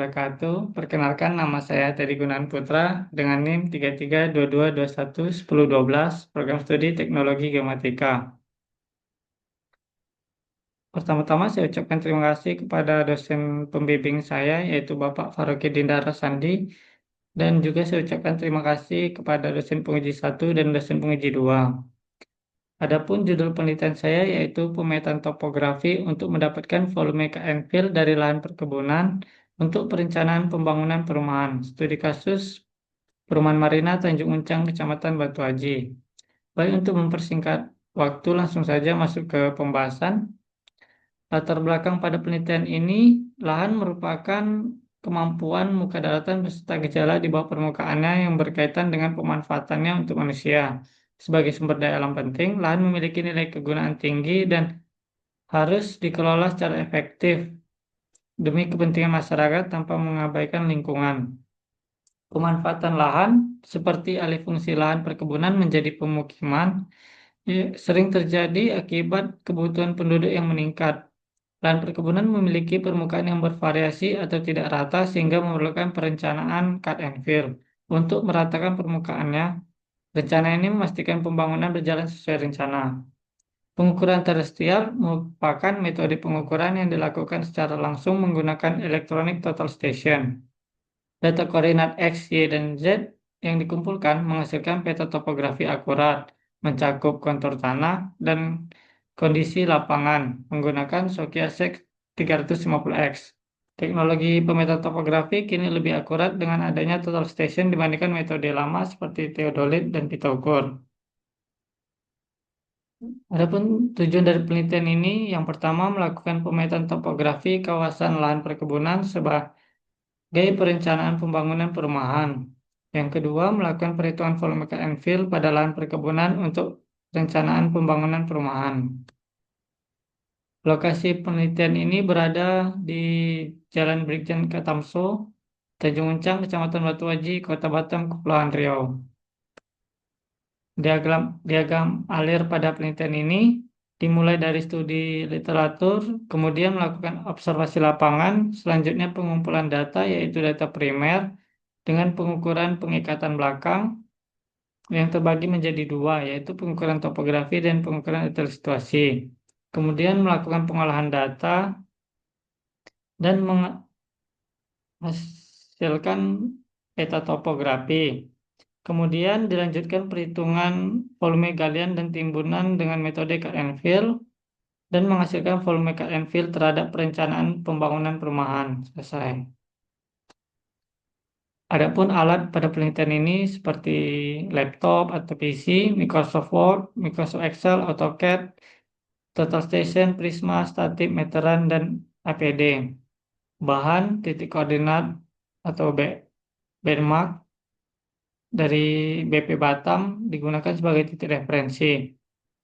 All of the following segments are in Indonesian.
Wabarakatuh. Perkenalkan nama saya Teddy Gunawan Putra dengan NIM 3322211012 Program Studi Teknologi Geomatika. Pertama-tama saya ucapkan terima kasih kepada dosen pembimbing saya yaitu Bapak Faroki Dindara Sandi, dan juga saya ucapkan terima kasih kepada dosen penguji 1 dan dosen penguji 2. Adapun judul penelitian saya yaitu pemetaan topografi untuk mendapatkan volume KM fill dari lahan perkebunan untuk perencanaan pembangunan perumahan. Studi kasus Perumahan Marina Tanjung Uncang, Kecamatan Batu Haji. Baik, untuk mempersingkat waktu langsung saja masuk ke pembahasan. Latar belakang pada penelitian ini, lahan merupakan kemampuan muka daratan beserta gejala di bawah permukaannya yang berkaitan dengan pemanfaatannya untuk manusia. Sebagai sumber daya alam penting, lahan memiliki nilai kegunaan tinggi dan harus dikelola secara efektif demi kepentingan masyarakat tanpa mengabaikan lingkungan. Pemanfaatan lahan seperti alih fungsi lahan perkebunan menjadi pemukiman sering terjadi akibat kebutuhan penduduk yang meningkat. Lahan perkebunan memiliki permukaan yang bervariasi atau tidak rata sehingga memerlukan perencanaan cut and fill. Untuk meratakan permukaannya, rencana ini memastikan pembangunan berjalan sesuai rencana. Pengukuran terestrial merupakan metode pengukuran yang dilakukan secara langsung menggunakan Electronic Total Station. Data koordinat X, Y, dan Z yang dikumpulkan menghasilkan peta topografi akurat, mencakup kontur tanah dan kondisi lapangan menggunakan Nokia SEC 350X. Teknologi pemetaan topografi kini lebih akurat dengan adanya total station dibandingkan metode lama seperti theodolit dan pita ukur. Adapun tujuan dari penelitian ini, yang pertama melakukan pemetaan topografi kawasan lahan perkebunan sebagai perencanaan pembangunan perumahan. Yang kedua, melakukan perhitungan volume and fill pada lahan perkebunan untuk perencanaan pembangunan perumahan. Lokasi penelitian ini berada di Jalan Brigjen Katamso, Tanjung Uncang, Kecamatan Batu Haji, Kota Batam, Kepulauan Riau. Diagram alir pada penelitian ini dimulai dari studi literatur, kemudian melakukan observasi lapangan, selanjutnya pengumpulan data yaitu data primer dengan pengukuran pengikatan belakang yang terbagi menjadi dua, yaitu pengukuran topografi dan pengukuran detail situasi. Kemudian melakukan pengolahan data dan menghasilkan peta topografi. Kemudian dilanjutkan perhitungan volume galian dan timbunan dengan metode cut and fill dan menghasilkan volume cut and fill terhadap perencanaan pembangunan perumahan. Selesai. Adapun alat pada penelitian ini seperti laptop atau PC, Microsoft Word, Microsoft Excel, AutoCAD, Total Station, Prisma, Static, Meteran, dan APD. Bahan titik koordinat atau benchmark dari BP Batam digunakan sebagai titik referensi.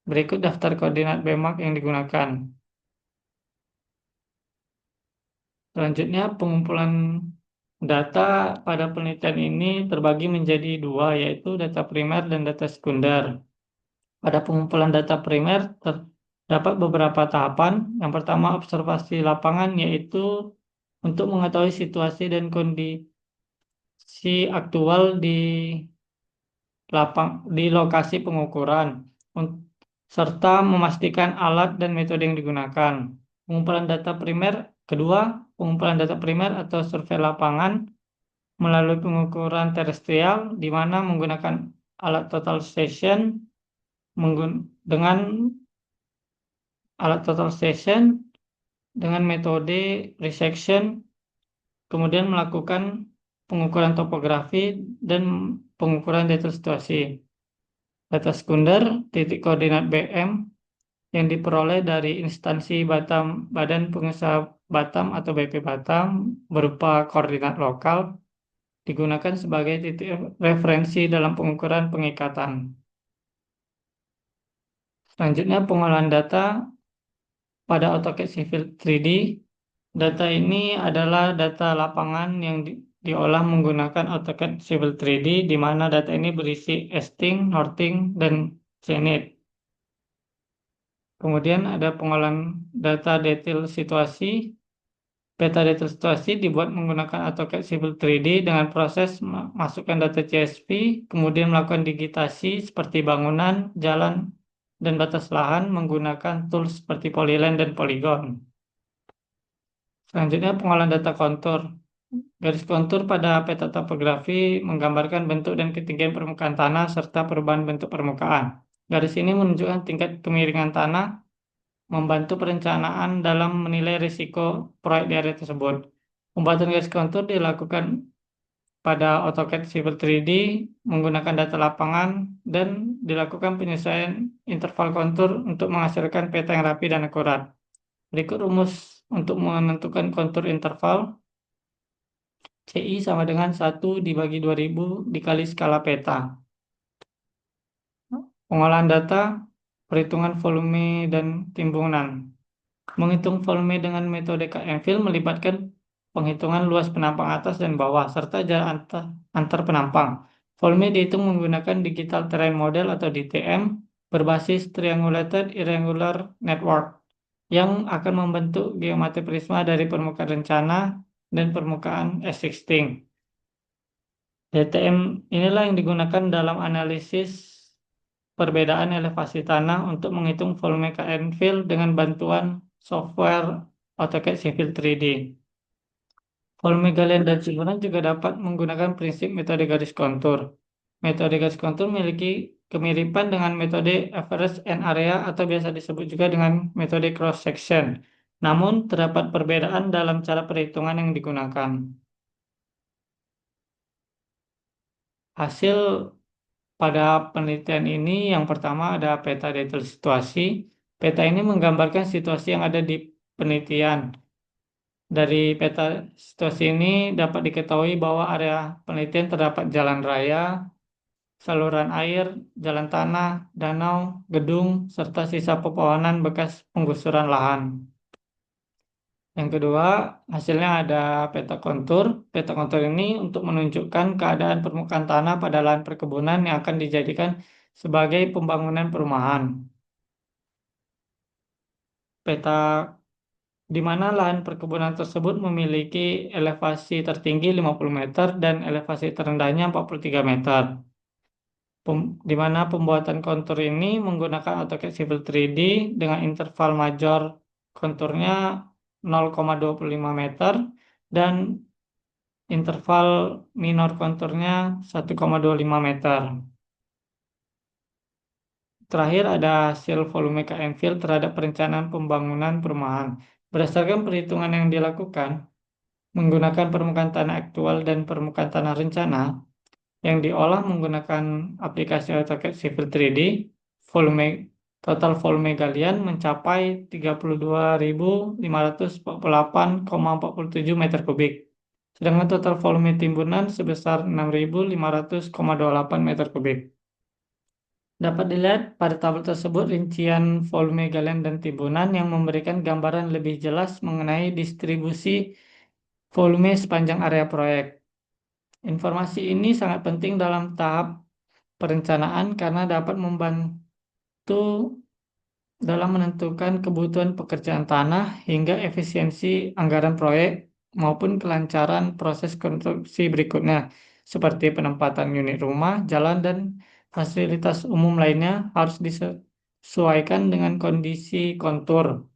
Berikut daftar koordinat benchmark yang digunakan. Selanjutnya, pengumpulan data pada penelitian ini terbagi menjadi dua, yaitu data primer dan data sekunder. Pada pengumpulan data primer terdapat beberapa tahapan. Yang pertama, observasi lapangan, yaitu untuk mengetahui situasi dan kondisi aktual di lokasi pengukuran, serta memastikan alat dan metode yang digunakan. Pengumpulan data primer, kedua, pengumpulan data primer atau survei lapangan melalui pengukuran terestrial, di mana menggunakan alat total station dengan metode resection, kemudian melakukan pengukuran topografi dan pengukuran detail situasi. Data sekunder, titik koordinat BM yang diperoleh dari instansi Badan Pengusaha Batam atau BP Batam berupa koordinat lokal digunakan sebagai titik referensi dalam pengukuran pengikatan. Selanjutnya, pengolahan data pada AutoCAD Civil 3D. Data ini adalah data lapangan yang diolah menggunakan AutoCAD Civil 3D, di mana data ini berisi easting, northing, dan zenith. Kemudian ada pengolahan data detail situasi, Peta data situasi dibuat menggunakan AutoCAD Civil 3D dengan proses masukkan data CSV, kemudian melakukan digitasi seperti bangunan, jalan, dan batas lahan menggunakan tools seperti Polyline dan Polygon. Selanjutnya pengolahan data kontur. Garis kontur pada peta topografi menggambarkan bentuk dan ketinggian permukaan tanah serta perubahan bentuk permukaan. Garis ini menunjukkan tingkat kemiringan tanah, membantu perencanaan dalam menilai risiko proyek di area tersebut. Pembuatan garis kontur dilakukan pada AutoCAD Civil 3D menggunakan data lapangan dan dilakukan penyesuaian interval kontur untuk menghasilkan peta yang rapi dan akurat. Berikut rumus untuk menentukan kontur interval. CI sama dengan 1 dibagi 2000 dikali skala peta. Pengolahan data, perhitungan volume dan timbunan. Menghitung volume dengan metode KM-Fill melibatkan penghitungan luas penampang atas dan bawah, serta jarak antar penampang. Volume dihitung menggunakan Digital Terrain Model atau DTM berbasis Triangulated Irregular Network yang akan membentuk geometri prisma dari permukaan rencana dan permukaan existing. DTM inilah yang digunakan dalam analisis perbedaan elevasi tanah untuk menghitung volume KM-Fill dengan bantuan software AutoCAD Civil 3D. Volume galian dan timbunan juga dapat menggunakan prinsip metode garis kontur. Metode garis kontur memiliki kemiripan dengan metode average and area atau biasa disebut juga dengan metode cross section. Namun terdapat perbedaan dalam cara perhitungan yang digunakan. Hasil pada penelitian ini yang pertama ada peta detail situasi. Peta ini menggambarkan situasi yang ada di penelitian. Dari peta situasi ini dapat diketahui bahwa area penelitian terdapat jalan raya, saluran air, jalan tanah, danau, gedung, serta sisa pepohonan bekas penggusuran lahan. Yang kedua, hasilnya ada peta kontur. Peta kontur ini untuk menunjukkan keadaan permukaan tanah pada lahan perkebunan yang akan dijadikan sebagai pembangunan perumahan. Peta di mana lahan perkebunan tersebut memiliki elevasi tertinggi 50 meter dan elevasi terendahnya 43 meter. Di mana pembuatan kontur ini menggunakan AutoCAD Civil 3D dengan interval major konturnya 0,25 meter dan interval minor konturnya 1,25 meter. Terakhir ada hasil volume KM-Fill terhadap perencanaan pembangunan perumahan. Berdasarkan perhitungan yang dilakukan, menggunakan permukaan tanah aktual dan permukaan tanah rencana yang diolah menggunakan aplikasi AutoCAD Civil 3D, total volume galian mencapai 32.548,47 meter kubik. Sedangkan total volume timbunan sebesar 6.500,28 meter kubik. Dapat dilihat pada tabel tersebut rincian volume galian dan timbunan yang memberikan gambaran lebih jelas mengenai distribusi volume sepanjang area proyek. Informasi ini sangat penting dalam tahap perencanaan karena dapat membantu dalam menentukan kebutuhan pekerjaan tanah hingga efisiensi anggaran proyek maupun kelancaran proses konstruksi berikutnya seperti penempatan unit rumah, jalan, dan fasilitas umum lainnya harus disesuaikan dengan kondisi kontur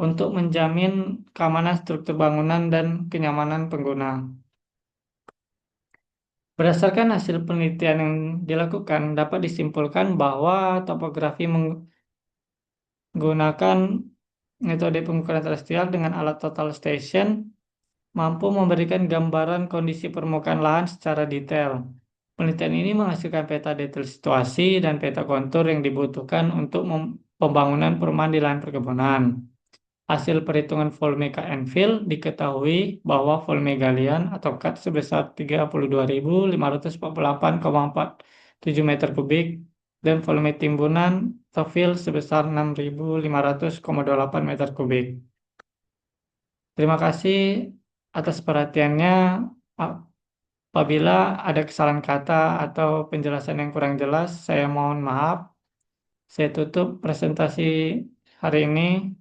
untuk menjamin keamanan struktur bangunan dan kenyamanan pengguna. Berdasarkan hasil penelitian yang dilakukan, dapat disimpulkan bahwa topografi menggunakan metode pengukuran terestrial dengan alat total station mampu memberikan gambaran kondisi permukaan lahan secara detail. Penelitian ini menghasilkan peta detail situasi dan peta kontur yang dibutuhkan untuk pembangunan perumahan di lahan perkebunan. Hasil perhitungan volume KM-Fill diketahui bahwa volume galian atau cut sebesar 32.548,47 meter kubik dan volume timbunan atau fill sebesar 6.500,28 meter kubik. Terima kasih atas perhatiannya. Apabila ada kesalahan kata atau penjelasan yang kurang jelas, saya mohon maaf. Saya tutup presentasi hari ini.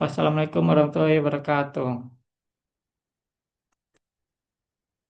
Wassalamualaikum warahmatullahi wabarakatuh.